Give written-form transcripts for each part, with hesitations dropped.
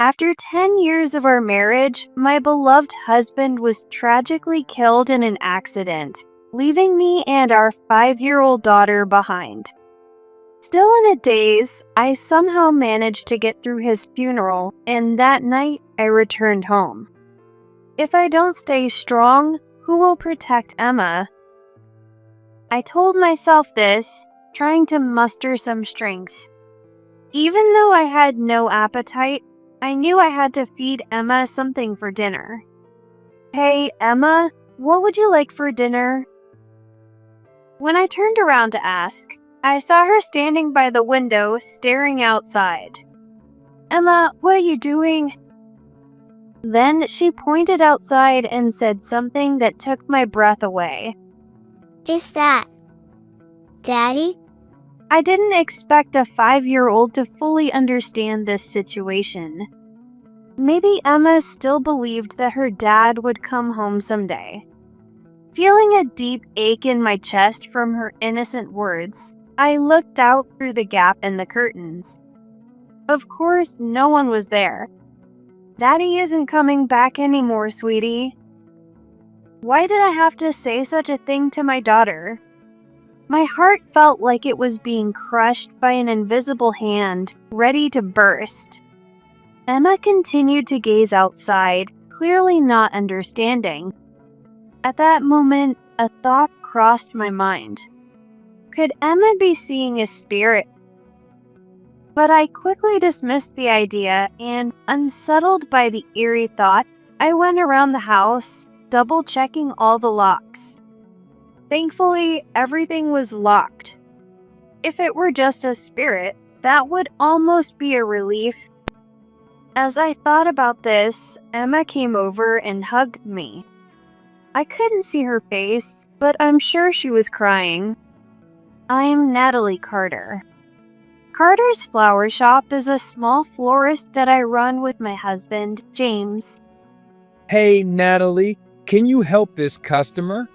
After 10 years of our marriage, my beloved husband was tragically killed in an accident, leaving me and our 5-year-old daughter behind. Still in a daze, I somehow managed to get through his funeral, and that night I returned home. If I don't stay strong, who will protect Emma? I told myself this, trying to muster some strength. Even though I had no appetite, I knew I had to feed Emma something for dinner. "Hey, Emma, what would you like for dinner?" When I turned around to ask, I saw her standing by the window, staring outside. "Emma, what are you doing?" Then she pointed outside and said something that took my breath away. Is that Daddy? I didn't expect a 5-year-old to fully understand this situation. Maybe Emma still believed that her dad would come home someday. Feeling a deep ache in my chest from her innocent words, I looked out through the gap in the curtains. Of course, no one was there. "Daddy isn't coming back anymore, sweetie." Why did I have to say such a thing to my daughter? My heart felt like it was being crushed by an invisible hand, ready to burst. Emma continued to gaze outside, clearly not understanding. At that moment, a thought crossed my mind. Could Emma be seeing a spirit? But I quickly dismissed the idea, and, unsettled by the eerie thought, I went around the house, double-checking all the locks. Thankfully, everything was locked. If it were just a spirit, that would almost be a relief. As I thought about this, Emma came over and hugged me. I couldn't see her face, but I'm sure she was crying. I'm Natalie Carter. Carter's Flower Shop is a small florist that I run with my husband, James. Hey, Natalie, can you help this customer?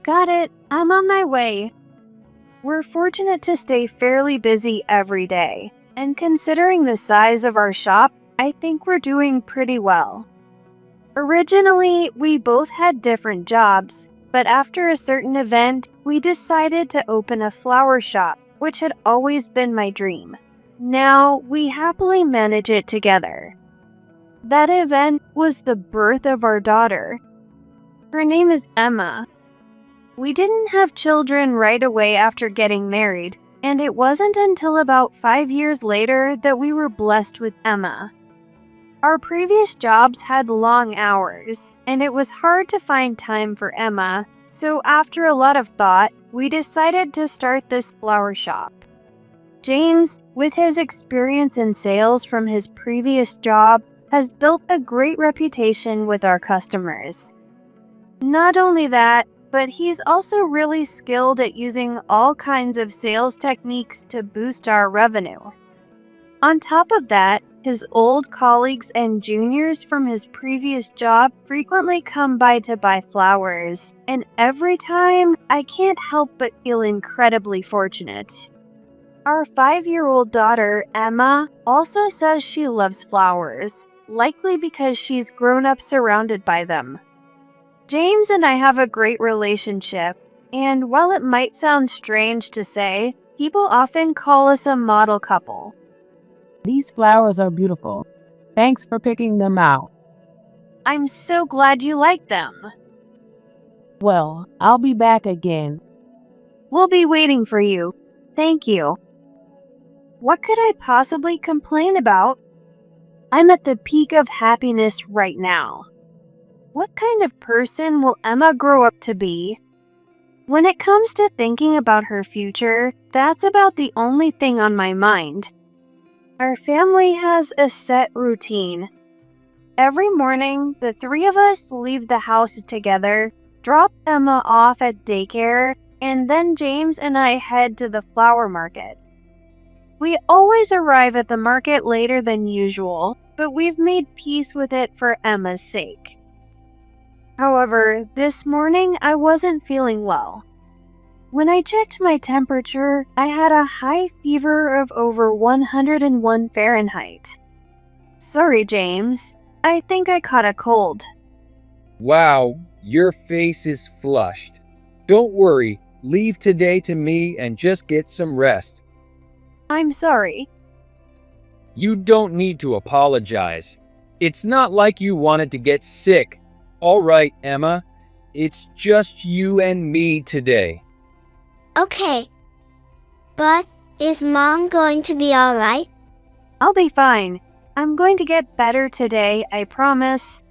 Got it, I'm on my way. We're fortunate to stay fairly busy every day, and considering the size of our shop, I think we're doing pretty well. Originally, we both had different jobs, but after a certain event, we decided to open a flower shop, which had always been my dream. Now, we happily manage it together. That event was the birth of our daughter. Her name is Emma. We didn't have children right away after getting married, and it wasn't until about 5 years later that we were blessed with Emma. Our previous jobs had long hours, and it was hard to find time for Emma, so after a lot of thought, we decided to start this flower shop. James, with his experience in sales from his previous job, has built a great reputation with our customers. Not only that, but he's also really skilled at using all kinds of sales techniques to boost our revenue. On top of that, his old colleagues and juniors from his previous job frequently come by to buy flowers, and every time, I can't help but feel incredibly fortunate. Our 5-year-old daughter, Emma, also says she loves flowers, likely because she's grown up surrounded by them. James and I have a great relationship, and while it might sound strange to say, people often call us a model couple. These flowers are beautiful. Thanks for picking them out. I'm so glad you like them. Well, I'll be back again. We'll be waiting for you. Thank you. What could I possibly complain about? I'm at the peak of happiness right now. What kind of person will Emma grow up to be? When it comes to thinking about her future, that's about the only thing on my mind. Our family has a set routine. Every morning, the three of us leave the house together, drop Emma off at daycare, and then James and I head to the flower market. We always arrive at the market later than usual, but we've made peace with it for Emma's sake. However, this morning I wasn't feeling well. When I checked my temperature, I had a high fever of over 101 Fahrenheit. Sorry, James. I think I caught a cold. Wow, your face is flushed. Don't worry, leave today to me and just get some rest. I'm sorry. You don't need to apologize. It's not like you wanted to get sick. All right, Emma, it's just you and me today. Okay. But is Mom going to be alright? I'll be fine. I'm going to get better today, I promise.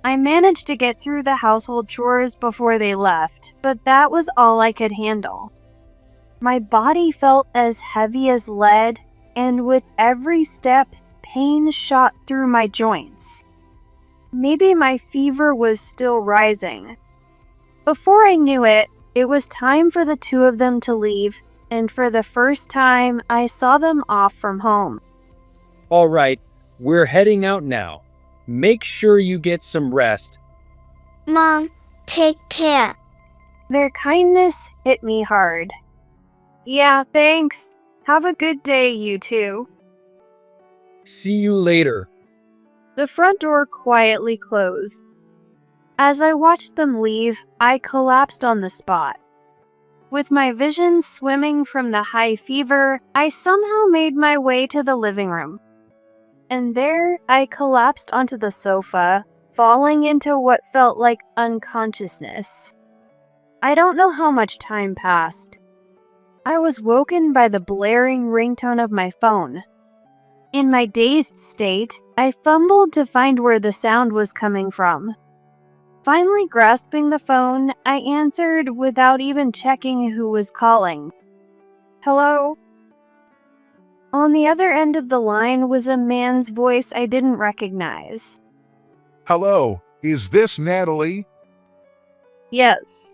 I managed to get through the household chores before they left, but that was all I could handle. My body felt as heavy as lead, and with every step, pain shot through my joints. Maybe my fever was still rising. Before I knew it, it was time for the two of them to leave, and for the first time, I saw them off from home. All right, we're heading out now. Make sure you get some rest. Mom, take care. Their kindness hit me hard. Yeah, thanks. Have a good day, you two. See you later. The front door quietly closed. As I watched them leave, I collapsed on the spot. With my vision swimming from the high fever, I somehow made my way to the living room. And there, I collapsed onto the sofa, falling into what felt like unconsciousness. I don't know how much time passed. I was woken by the blaring ringtone of my phone. In my dazed state, I fumbled to find where the sound was coming from. Finally grasping the phone, I answered without even checking who was calling. Hello? On the other end of the line was a man's voice I didn't recognize. Hello, is this Natalie? Yes.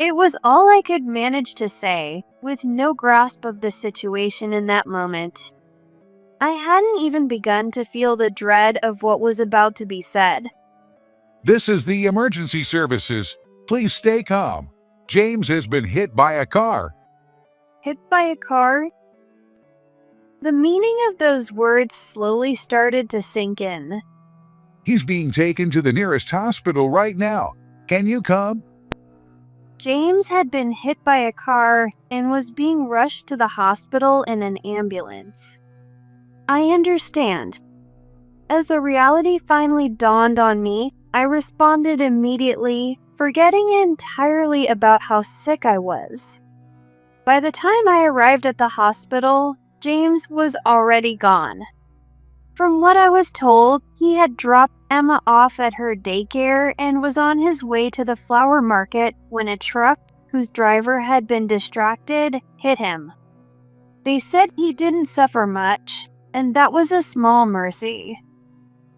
It was all I could manage to say, with no grasp of the situation in that moment. I hadn't even begun to feel the dread of what was about to be said. This is the emergency services. Please stay calm. James has been hit by a car. Hit by a car? The meaning of those words slowly started to sink in. He's being taken to the nearest hospital right now. Can you come? James had been hit by a car and was being rushed to the hospital in an ambulance. I understand. As the reality finally dawned on me, I responded immediately, forgetting entirely about how sick I was. By the time I arrived at the hospital, James was already gone. From what I was told, he had dropped Emma off at her daycare and was on his way to the flower market when a truck, whose driver had been distracted, hit him. They said he didn't suffer much, and that was a small mercy.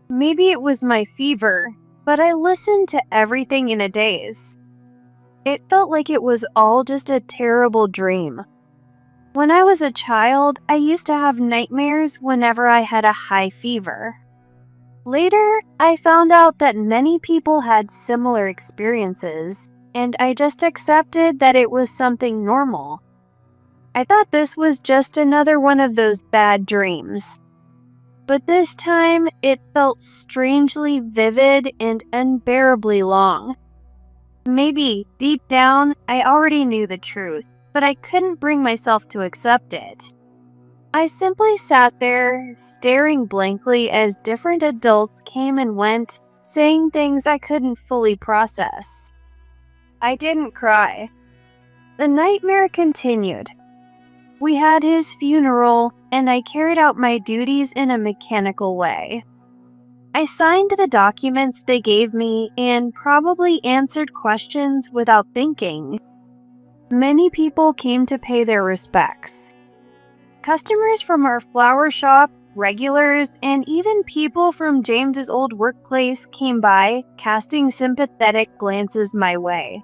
Maybe it was my fever, but I listened to everything in a daze. It felt like it was all just a terrible dream. When I was a child, I used to have nightmares whenever I had a high fever. Later, I found out that many people had similar experiences, and I just accepted that it was something normal. I thought this was just another one of those bad dreams. But this time, it felt strangely vivid and unbearably long. Maybe, deep down, I already knew the truth, but I couldn't bring myself to accept it. I simply sat there, staring blankly as different adults came and went, saying things I couldn't fully process. I didn't cry. The nightmare continued. We had his funeral, and I carried out my duties in a mechanical way. I signed the documents they gave me and probably answered questions without thinking. Many people came to pay their respects. Customers from our flower shop, regulars, and even people from James's old workplace came by, casting sympathetic glances my way.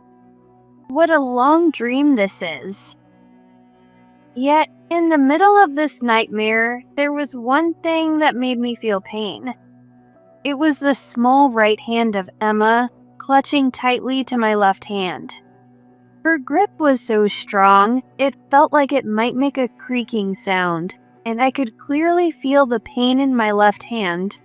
What a long dream this is. Yet, in the middle of this nightmare, there was one thing that made me feel pain. It was the small right hand of Emma, clutching tightly to my left hand. Her grip was so strong, it felt like it might make a creaking sound, and I could clearly feel the pain in my left hand.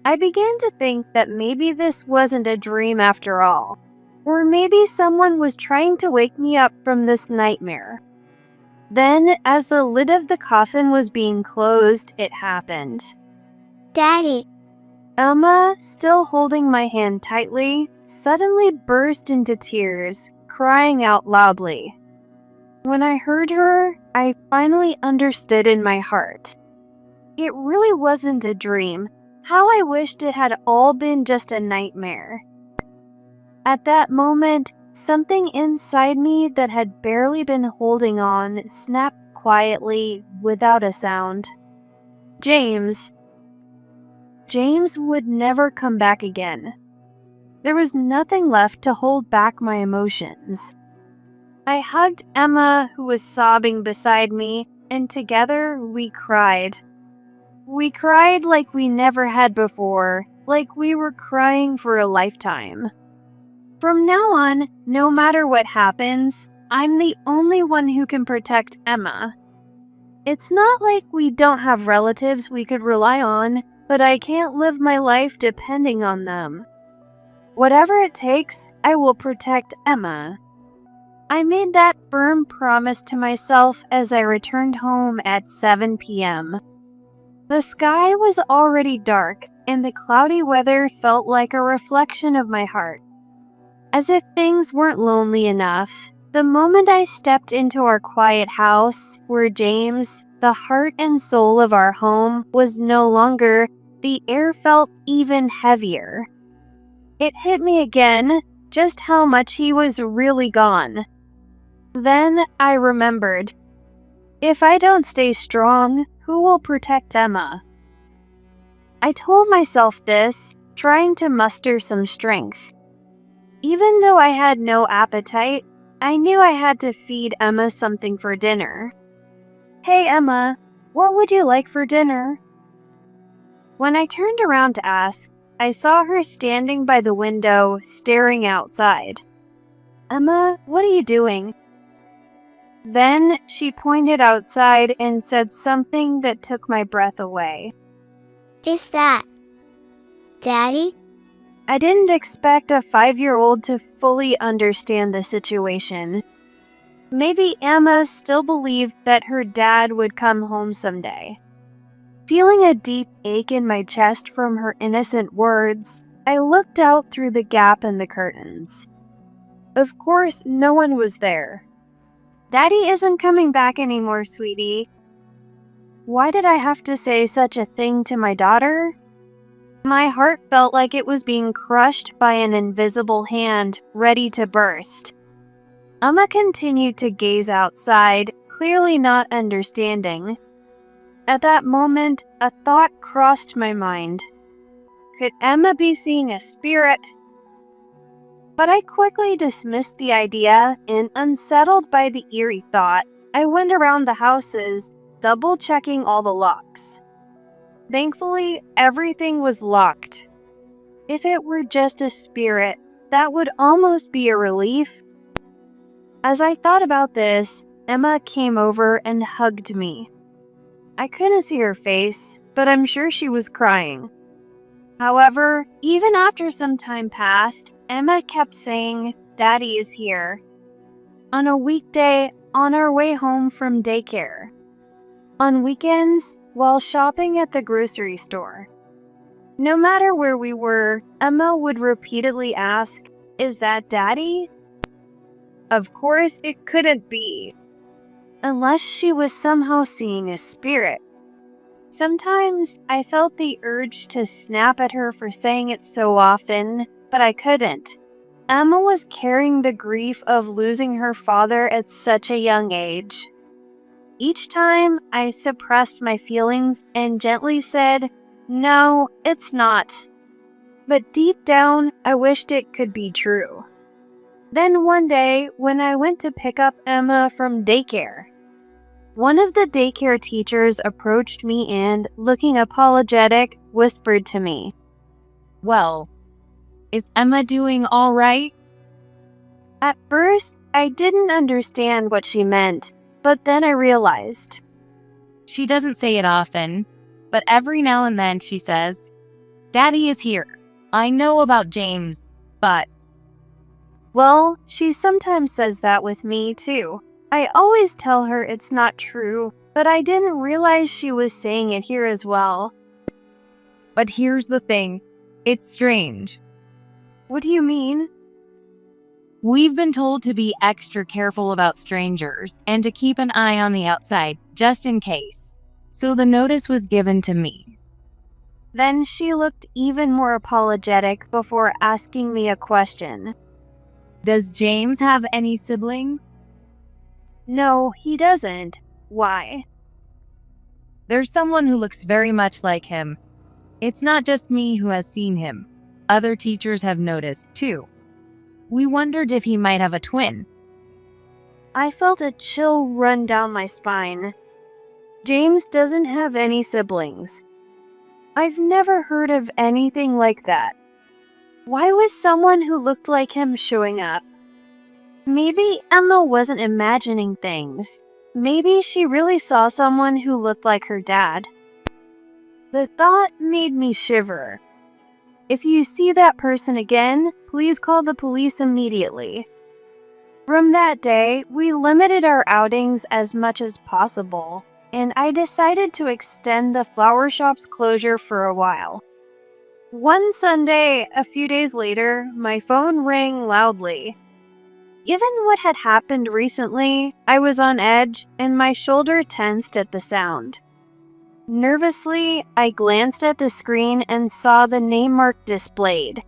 I began to think that maybe this wasn't a dream after all, or maybe someone was trying to wake me up from this nightmare. Then, as the lid of the coffin was being closed, it happened. Daddy, Emma, still holding my hand tightly, suddenly burst into tears, crying out loudly. When I heard her, I finally understood in my heart. It really wasn't a dream. How I wished it had all been just a nightmare. At that moment, something inside me that had barely been holding on snapped quietly without a sound. James would never come back again. There was nothing left to hold back my emotions. I hugged Emma, who was sobbing beside me, and together we cried. We cried like we never had before, like we were crying for a lifetime. From now on, no matter what happens, I'm the only one who can protect Emma. It's not like we don't have relatives we could rely on, but I can't live my life depending on them. Whatever it takes, I will protect Emma. I made that firm promise to myself as I returned home at 7 p.m. The sky was already dark, and the cloudy weather felt like a reflection of my heart. As if things weren't lonely enough, the moment I stepped into our quiet house, where James, the heart and soul of our home, was no longer, the air felt even heavier. It hit me again, just how much he was really gone. Then I remembered. If I don't stay strong, who will protect Emma? I told myself this, trying to muster some strength. Even though I had no appetite, I knew I had to feed Emma something for dinner. Hey Emma, what would you like for dinner? When I turned around to ask, I saw her standing by the window, staring outside. Emma, what are you doing? Then she pointed outside and said something that took my breath away. is that Daddy? I didn't expect a 5-year-old to fully understand the situation. Maybe Emma still believed that her dad would come home someday. Feeling a deep ache in my chest from her innocent words, I looked out through the gap in the curtains. Of course, no one was there. Daddy isn't coming back anymore, sweetie. Why did I have to say such a thing to my daughter? My heart felt like it was being crushed by an invisible hand, ready to burst. Emma continued to gaze outside, clearly not understanding. At that moment, a thought crossed my mind. Could Emma be seeing a spirit? But I quickly dismissed the idea, and unsettled by the eerie thought, I went around the houses, double-checking all the locks. Thankfully, everything was locked. If it were just a spirit, that would almost be a relief. As I thought about this, Emma came over and hugged me. I couldn't see her face, but I'm sure she was crying. However, even after some time passed, Emma kept saying, "Daddy is here." On a weekday, on our way home from daycare. On weekends, while shopping at the grocery store. No matter where we were, Emma would repeatedly ask, "Is that Daddy?" Of course, it couldn't be. Unless she was somehow seeing a spirit. Sometimes I felt the urge to snap at her for saying it so often, but I couldn't. Emma was carrying the grief of losing her father at such a young age. Each time, I suppressed my feelings and gently said, "No, it's not." But deep down, I wished it could be true. Then one day, when I went to pick up Emma from daycare, one of the daycare teachers approached me and, looking apologetic, whispered to me, Well, is Emma doing all right? At first, I didn't understand what she meant, but then I realized. She doesn't say it often, but every now and then she says, "Daddy is here. I know about James, but..." Well, she sometimes says that with me too. I always tell her it's not true, but I didn't realize she was saying it here as well. But here's the thing. It's strange. What do you mean? We've been told to be extra careful about strangers and to keep an eye on the outside, just in case. So the notice was given to me. Then she looked even more apologetic before asking me a question. Does James have any siblings? No, he doesn't. Why? There's someone who looks very much like him. It's not just me who has seen him. Other teachers have noticed, too. We wondered if he might have a twin. I felt a chill run down my spine. James doesn't have any siblings. I've never heard of anything like that. Why was someone who looked like him showing up? Maybe Emma wasn't imagining things. Maybe she really saw someone who looked like her dad. The thought made me shiver. If you see that person again, please call the police immediately. From that day, we limited our outings as much as possible, and I decided to extend the flower shop's closure for a while. One Sunday, a few days later, my phone rang loudly. Given what had happened recently, I was on edge and my shoulder tensed at the sound. Nervously, I glanced at the screen and saw the name Mark displayed.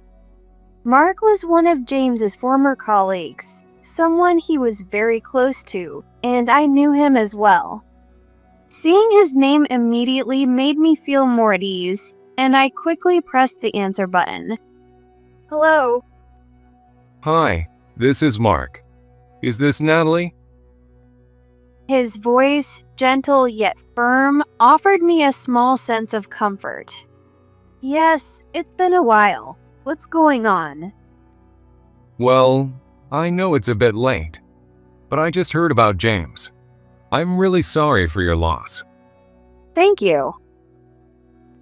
Mark was one of James's former colleagues, someone he was very close to, and I knew him as well. Seeing his name immediately made me feel more at ease, and I quickly pressed the answer button. Hello? Hi, this is Mark. Is this Natalie? His voice, gentle yet firm, offered me a small sense of comfort. Yes, it's been a while. What's going on? Well, I know it's a bit late, but I just heard about James. I'm really sorry for your loss. Thank you.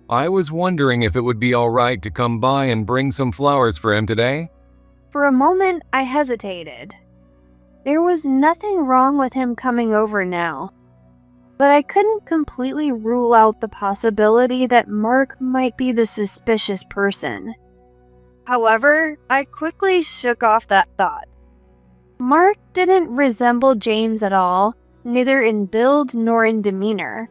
I was wondering if it would be alright to come by and bring some flowers for him today? For a moment, I hesitated. There was nothing wrong with him coming over now, but I couldn't completely rule out the possibility that Mark might be the suspicious person. However, I quickly shook off that thought. Mark didn't resemble James at all, neither in build nor in demeanor.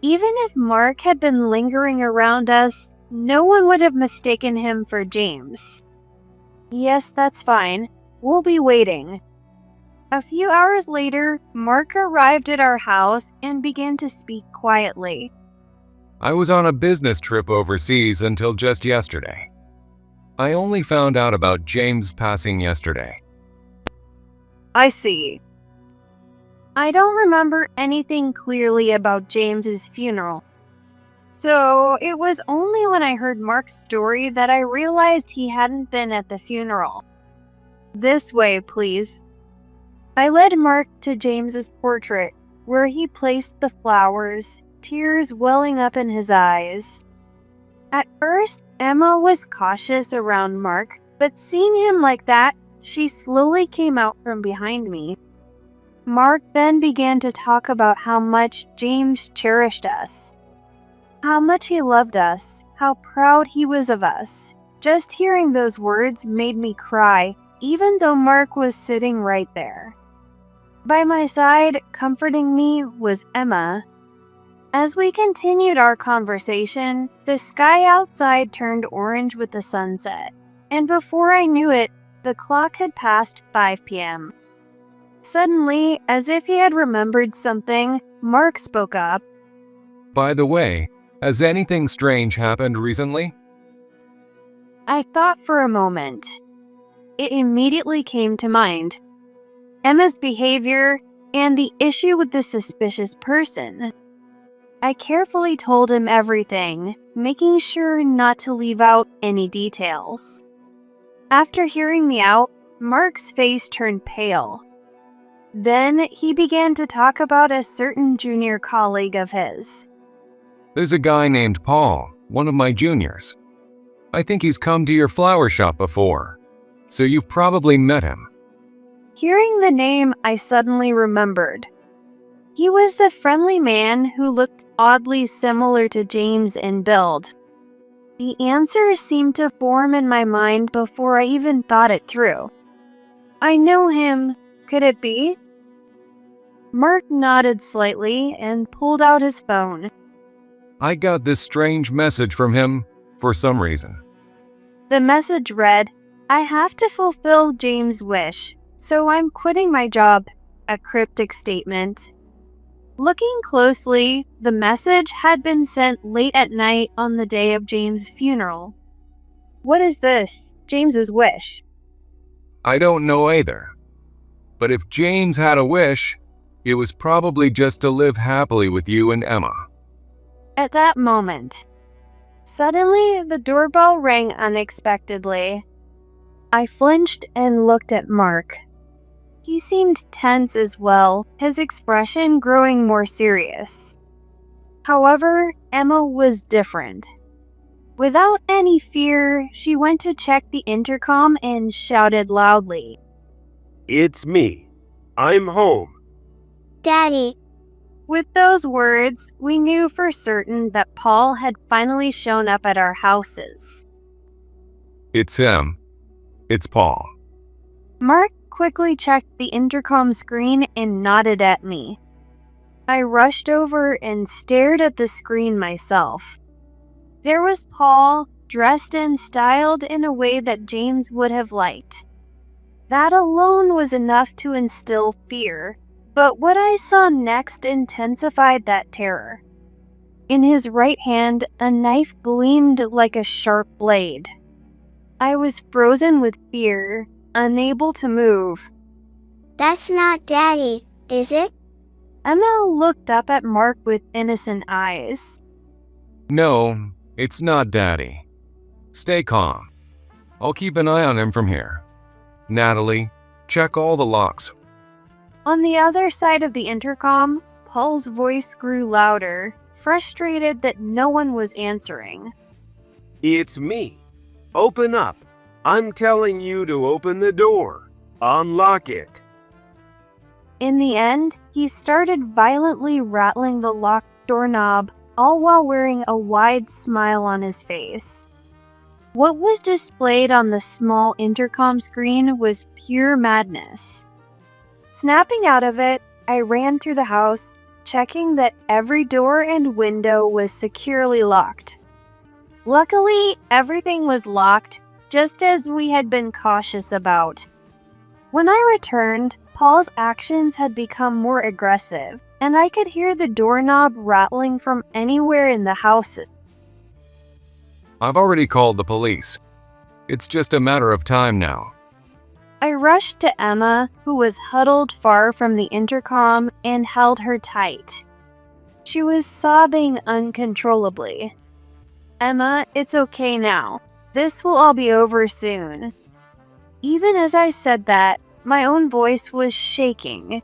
Even if Mark had been lingering around us, no one would have mistaken him for James. Yes, that's fine. We'll be waiting. A few hours later, Mark arrived at our house and began to speak quietly. I was on a business trip overseas until just yesterday. I only found out about James passing yesterday. I see. I don't remember anything clearly about James's funeral. So it was only when I heard Mark's story that I realized he hadn't been at the funeral. This way, please. I led Mark to James's portrait, where he placed the flowers, tears welling up in his eyes. At first, Emma was cautious around Mark, but seeing him like that, she slowly came out from behind me. Mark then began to talk about how much James cherished us, how much he loved us, how proud he was of us. Just hearing those words made me cry, even though Mark was sitting right there. By my side, comforting me, was Emma. As we continued our conversation, the sky outside turned orange with the sunset, and before I knew it, the clock had passed 5 p.m. Suddenly, as if he had remembered something, Mark spoke up. By the way, has anything strange happened recently? I thought for a moment. It immediately came to mind. Emma's behavior and the issue with the suspicious person. I carefully told him everything, making sure not to leave out any details. After hearing me out, Mark's face turned pale. Then he began to talk about a certain junior colleague of his. There's a guy named Paul, one of my juniors. I think he's come to your flower shop before, so you've probably met him. Hearing the name, I suddenly remembered. He was the friendly man who looked oddly similar to James in build. The answer seemed to form in my mind before I even thought it through. I know him. Could it be? Mark nodded slightly and pulled out his phone. I got this strange message from him for some reason. The message read, "I have to fulfill James' wish, so I'm quitting my job," a cryptic statement. Looking closely, the message had been sent late at night on the day of James' funeral. What is this? James's wish? I don't know either. But if James had a wish, it was probably just to live happily with you and Emma. At that moment, suddenly the doorbell rang unexpectedly. I flinched and looked at Mark. He seemed tense as well, his expression growing more serious. However, Emma was different. Without any fear, she went to check the intercom and shouted loudly, "It's me. I'm home." Daddy, With those words, we knew for certain that Paul had finally shown up at our houses. It's him. It's Paul. Mark quickly checked the intercom screen and nodded at me. I rushed over and stared at the screen myself. There was Paul, dressed and styled in a way that James would have liked. That alone was enough to instill fear, but what I saw next intensified that terror. In his right hand, a knife gleamed like a sharp blade. I was frozen with fear, unable to move. that's not Daddy, is it? Emma looked up at Mark with innocent eyes. No, it's not Daddy. Stay calm. I'll keep an eye on him from here. Natalie, check all the locks. On the other side of the intercom, Paul's voice grew louder, frustrated that no one was answering. "It's me. Open up. I'm telling you to open the door. Unlock it." In the end, he started violently rattling the locked doorknob, all while wearing a wide smile on his face. What was displayed on the small intercom screen was pure madness. Snapping out of it, I ran through the house, checking that every door and window was securely locked. Luckily, everything was locked, just as we had been cautious about. When I returned, Paul's actions had become more aggressive, and I could hear the doorknob rattling from anywhere in the house. I've already called the police. It's just a matter of time now. I rushed to Emma, who was huddled far from the intercom, and held her tight. She was sobbing uncontrollably. "Emma, it's okay now. This will all be over soon." Even as I said that, my own voice was shaking.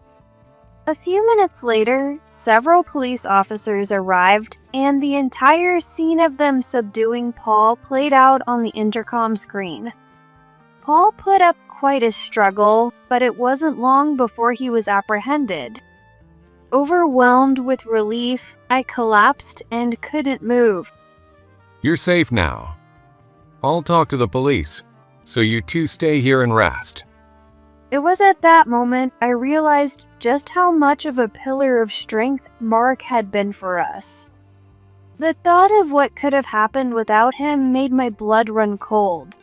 A few minutes later, several police officers arrived, and the entire scene of them subduing Paul played out on the intercom screen. Paul put up quite a struggle, but it wasn't long before he was apprehended. Overwhelmed with relief, I collapsed and couldn't move. You're safe now. I'll talk to the police, so you two stay here and rest. It was at that moment I realized just how much of a pillar of strength Mark had been for us. The thought of what could have happened without him made my blood run cold.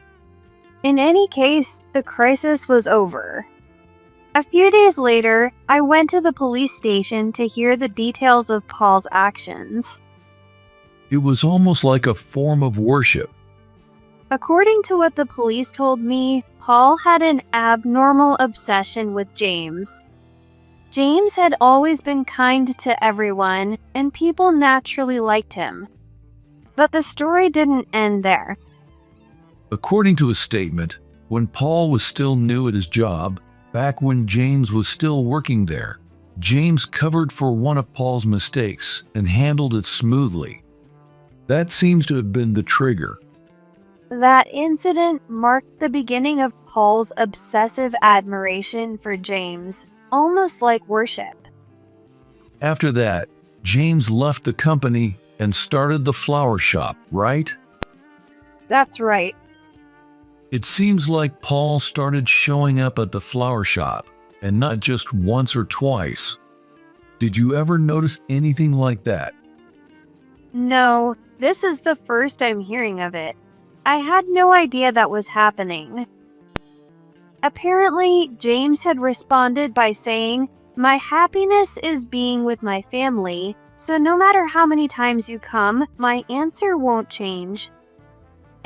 In any case, the crisis was over. A few days later, I went to the police station to hear the details of Paul's actions. It was almost like a form of worship. According to what the police told me, Paul had an abnormal obsession with James. James had always been kind to everyone, and people naturally liked him. But the story didn't end there. According to a statement, when Paul was still new at his job, Back when James was still working there, James covered for one of Paul's mistakes and handled it smoothly. That seems to have been the trigger. That incident marked the beginning of Paul's obsessive admiration for James, almost like worship. After that, James left the company and started the flower shop, right? That's right. It seems like Paul started showing up at the flower shop, and not just once or twice. Did you ever notice anything like that? No, this is the first I'm hearing of it. I had no idea that was happening. Apparently, James had responded by saying, "My happiness is being with my family, so no matter how many times you come, my answer won't change."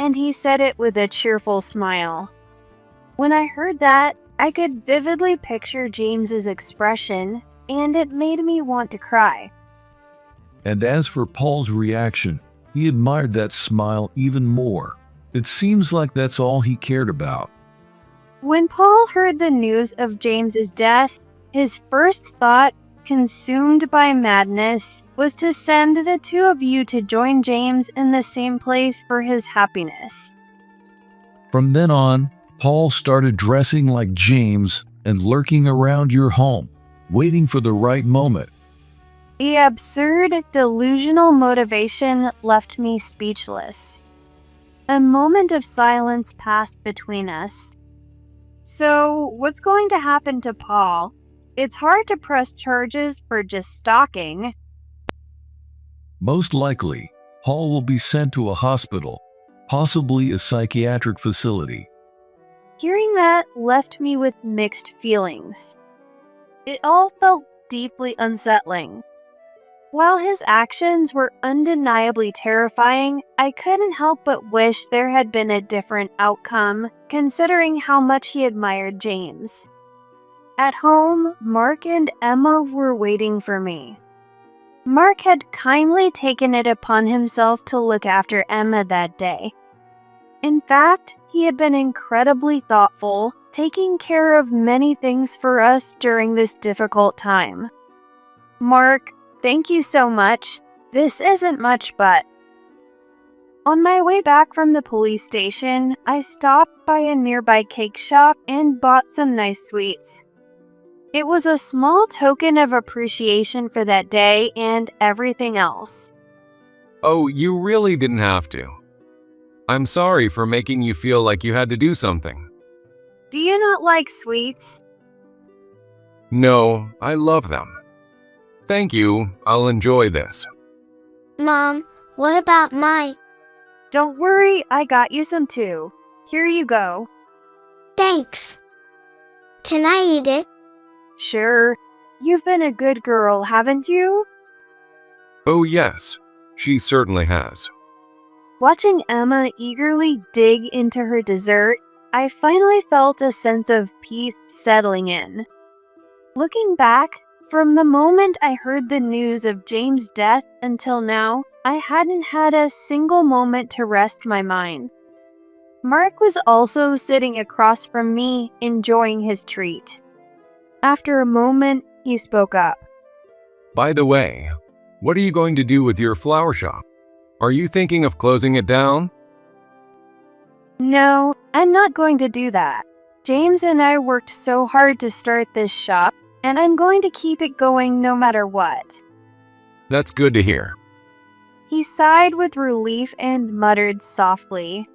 And he said it with a cheerful smile. When I heard that, I could vividly picture James's expression, and it made me want to cry. And as for Paul's reaction, he admired that smile even more. It seems like that's all he cared about. When Paul heard the news of James's death, his first thought, consumed by madness, was to send the two of you to join James in the same place for his happiness. From then on, Paul started dressing like James and lurking around your home, waiting for the right moment. The absurd, delusional motivation left me speechless. A moment of silence passed between us. So, what's going to happen to Paul? It's hard to press charges for just stalking. Most likely, Paul will be sent to a hospital, possibly a psychiatric facility. Hearing that left me with mixed feelings. It all felt deeply unsettling. While his actions were undeniably terrifying, I couldn't help but wish there had been a different outcome, considering how much he admired James. At home, Mark and Emma were waiting for me. Mark had kindly taken it upon himself to look after Emma that day. In fact, he had been incredibly thoughtful, taking care of many things for us during this difficult time. Mark, thank you so much. This isn't much, but... On my way back from the police station, I stopped by a nearby cake shop and bought some nice sweets. It was a small token of appreciation for that day and everything else. Oh, you really didn't have to. I'm sorry for making you feel like you had to do something. Do you not like sweets? No, I love them. Thank you, I'll enjoy this. Mom, what about mine? Don't worry, I got you some too. Here you go. Thanks. Can I eat it? Sure. You've been a good girl, haven't you? Oh yes, she certainly has. Watching Emma eagerly dig into her dessert, I finally felt a sense of peace settling in. Looking back, from the moment I heard the news of James' death until now, I hadn't had a single moment to rest my mind. Mark was also sitting across from me, enjoying his treat. After a moment, he spoke up. By the way, what are you going to do with your flower shop? Are you thinking of closing it down? No, I'm not going to do that. James and I worked so hard to start this shop, and I'm going to keep it going no matter what. That's good to hear. He sighed with relief and muttered softly.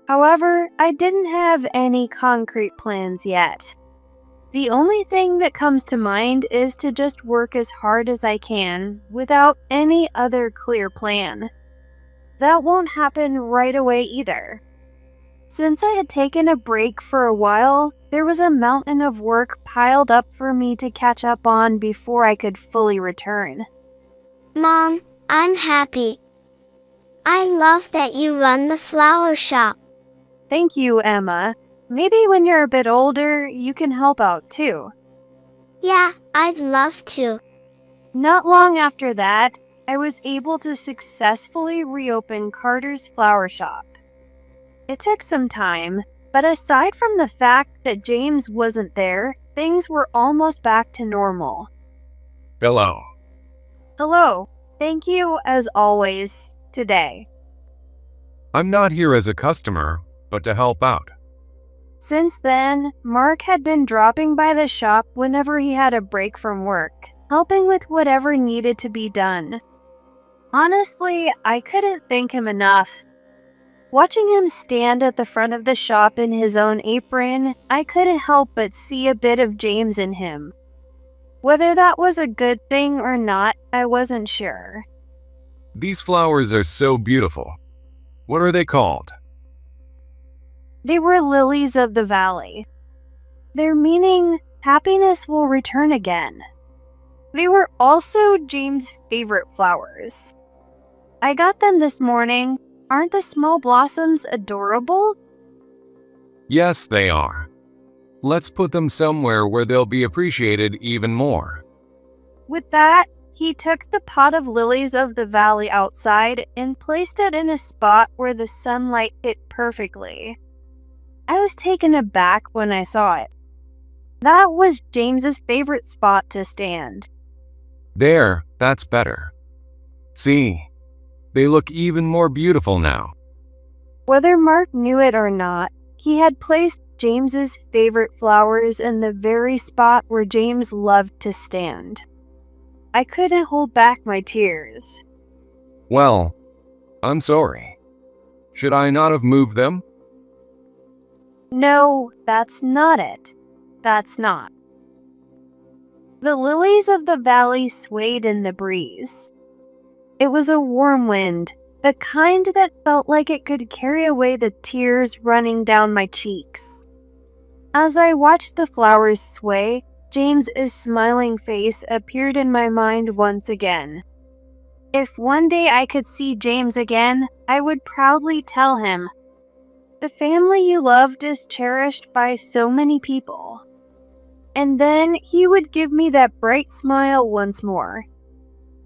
However, I didn't have any concrete plans yet. The only thing that comes to mind is to just work as hard as I can without any other clear plan. That won't happen right away either. Since I had taken a break for a while, there was a mountain of work piled up for me to catch up on before I could fully return. Mom, I'm happy. I love that you run the flower shop. Thank you, Emma. Maybe when you're a bit older, you can help out too. Yeah, I'd love to. Not long after that, I was able to successfully reopen Carter's flower shop. It took some time, But aside from the fact that James wasn't there, things were almost back to normal. Hello. Hello. Thank you, as always, today. I'm not here as a customer, but to help out. Since then, Mark had been dropping by the shop whenever he had a break from work, helping with whatever needed to be done. Honestly, I couldn't thank him enough. Watching him stand at the front of the shop in his own apron, I couldn't help but see a bit of James in him. Whether that was a good thing or not, I wasn't sure. These flowers are so beautiful. What are they called? They were lilies of the valley. Their meaning, happiness will return again. They were also James' favorite flowers. I got them this morning. Aren't the small blossoms adorable? Yes, they are. Let's put them somewhere where they'll be appreciated even more. With that, he took the pot of lilies of the valley outside and placed it in a spot where the sunlight hit perfectly. I was taken aback when I saw it. That was James's favorite spot to stand. There, that's better. See, they look even more beautiful now. Whether Mark knew it or not, he had placed James's favorite flowers in the very spot where James loved to stand. I couldn't hold back my tears. Well, I'm sorry. Should I not have moved them? No, that's not it. That's not. The lilies of the valley swayed in the breeze. It was a warm wind, the kind that felt like it could carry away the tears running down my cheeks. As I watched the flowers sway, James's smiling face appeared in my mind once again. If one day I could see James again, I would proudly tell him, "The family you loved is cherished by so many people." And then he would give me that bright smile once more,